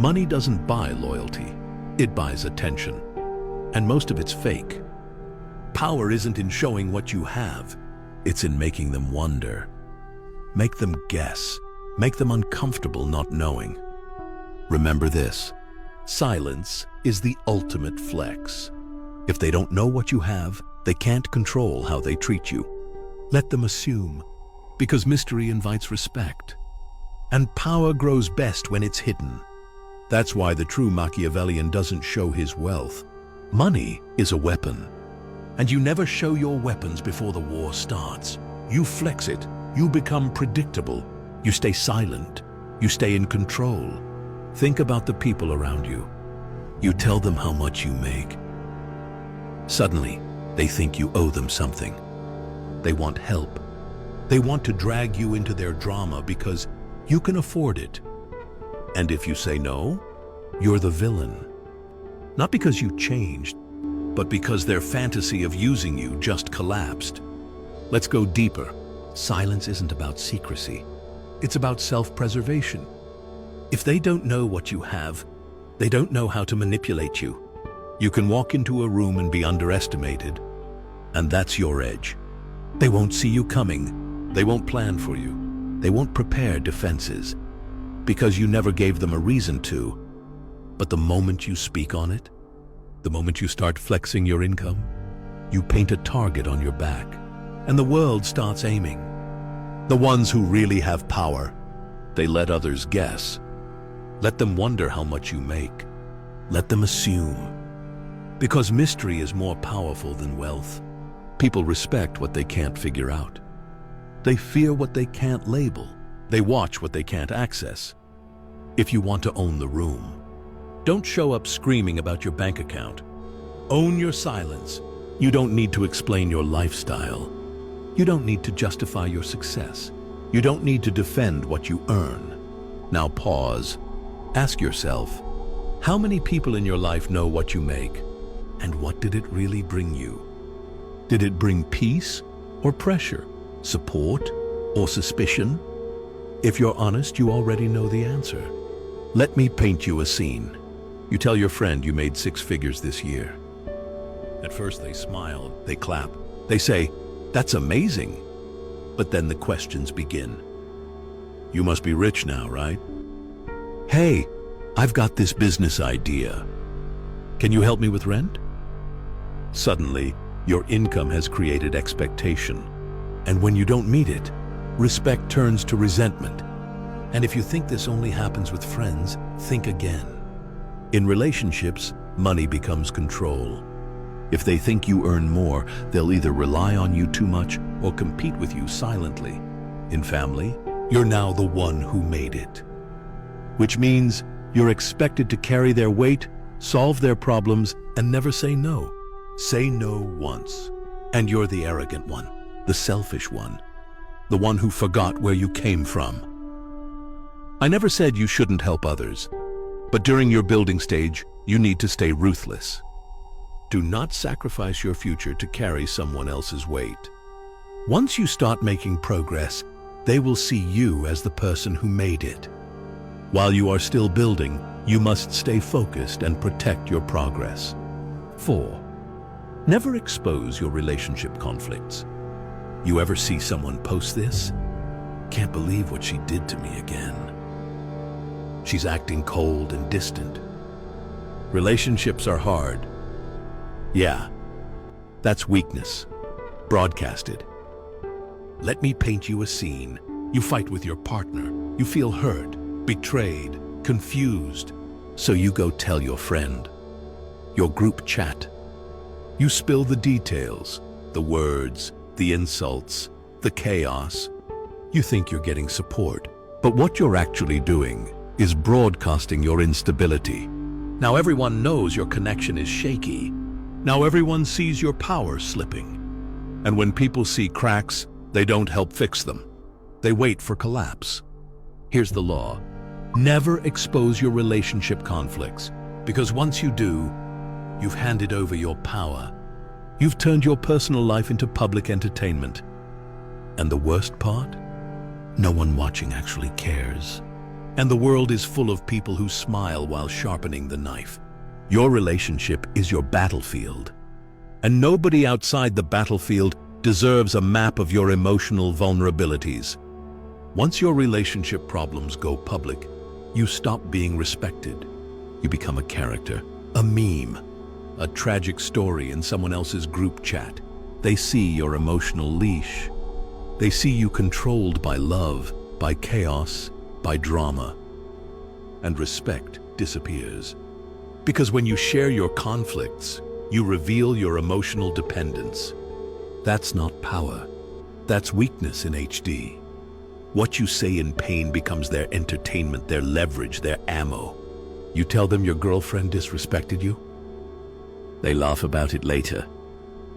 Money doesn't buy loyalty, it buys attention. And most of it's fake. Power isn't in showing what you have, it's in making them wonder. Make them guess, make them uncomfortable not knowing. Remember this, silence is the ultimate flex. If they don't know what you have, they can't control how they treat you. Let them assume, because mystery invites respect. And power grows best when it's hidden. That's why the true Machiavellian doesn't show his wealth. Money is a weapon, and you never show your weapons before the war starts. You flex it, you become predictable, you stay silent, you stay in control. Think about the people around you. You tell them how much you make. Suddenly, they think you owe them something. They want help. They want to drag you into their drama because you can afford it. And if you say no, you're the villain. Not because you changed, but because their fantasy of using you just collapsed. Let's go deeper. Silence isn't about secrecy. It's about self-preservation. If they don't know what you have, they don't know how to manipulate you. You can walk into a room and be underestimated, and that's your edge. They won't see you coming. They won't plan for you. They won't prepare defenses, because you never gave them a reason to. But the moment you speak on it, the moment you start flexing your income, you paint a target on your back, and the world starts aiming. The ones who really have power, they let others guess. Let them wonder how much you make. Let them assume. Because mystery is more powerful than wealth. People respect what they can't figure out. They fear what they can't label. They watch what they can't access. If you want to own the room, don't show up screaming about your bank account. Own your silence. You don't need to explain your lifestyle. You don't need to justify your success. You don't need to defend what you earn. Now pause. Ask yourself, how many people in your life know what you make? And what did it really bring you? Did it bring peace or pressure, support or suspicion? If you're honest, you already know the answer. Let me paint you a scene. You tell your friend you made 6 figures this year. At first they smile, they clap, they say, "That's amazing." But then the questions begin. "You must be rich now, right?" "Hey, I've got this business idea. Can you help me with rent?" Suddenly, your income has created expectation. And when you don't meet it, respect turns to resentment. And if you think this only happens with friends, think again. In relationships, money becomes control. If they think you earn more, they'll either rely on you too much or compete with you silently. In family, you're now the one who made it. Which means you're expected to carry their weight, solve their problems, and never say no. Say no once, and you're the arrogant one, the selfish one, the one who forgot where you came from. I never said you shouldn't help others, but during your building stage, you need to stay ruthless. Do not sacrifice your future to carry someone else's weight. Once you start making progress, they will see you as the person who made it. While you are still building, you must stay focused and protect your progress. 4. Never expose your relationship conflicts. You ever see someone post this? "Can't believe what she did to me again. She's acting cold and distant." Relationships are hard. Yeah, that's weakness, broadcasted. Let me paint you a scene. You fight with your partner. You feel hurt, betrayed, confused. So you go tell your friend, your group chat. You spill the details, the words, the insults, the chaos. You think you're getting support, but what you're actually doing is broadcasting your instability. Now everyone knows your connection is shaky. Now everyone sees your power slipping. And when people see cracks, they don't help fix them. They wait for collapse. Here's the law. Never expose your relationship conflicts, because once you do, you've handed over your power. You've turned your personal life into public entertainment. And the worst part? No one watching actually cares. And the world is full of people who smile while sharpening the knife. Your relationship is your battlefield. And nobody outside the battlefield deserves a map of your emotional vulnerabilities. Once your relationship problems go public, you stop being respected. You become a character, a meme, a tragic story in someone else's group chat. They see your emotional leash. They see you controlled by love, by chaos, by drama. And respect disappears. Because when you share your conflicts, you reveal your emotional dependence. That's not power. That's weakness in HD. What you say in pain becomes their entertainment, their leverage, their ammo. You tell them your girlfriend disrespected you? They laugh about it later.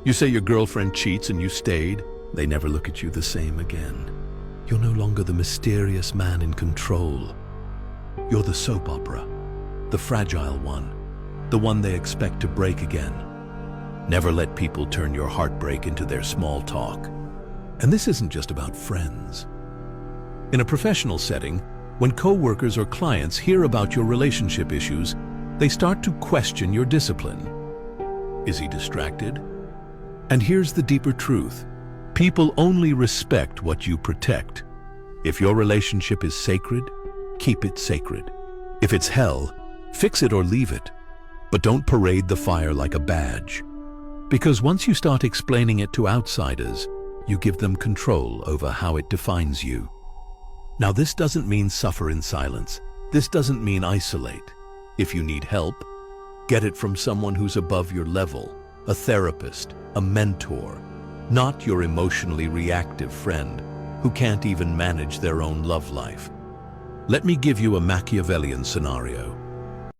You say your girlfriend cheats and you stayed. They never look at you the same again. You're no longer the mysterious man in control. You're the soap opera, the fragile one, the one they expect to break again. Never let people turn your heartbreak into their small talk. And this isn't just about friends. In a professional setting, when coworkers or clients hear about your relationship issues, they start to question your discipline. Is he distracted? And here's the deeper truth. People only respect what you protect. If your relationship is sacred, keep it sacred. If it's hell, fix it or leave it. But don't parade the fire like a badge. Because once you start explaining it to outsiders, you give them control over how it defines you. Now, this doesn't mean suffer in silence. This doesn't mean isolate. If you need help, get it from someone who's above your level, a therapist, a mentor, not your emotionally reactive friend who can't even manage their own love life. Let me give you a Machiavellian scenario.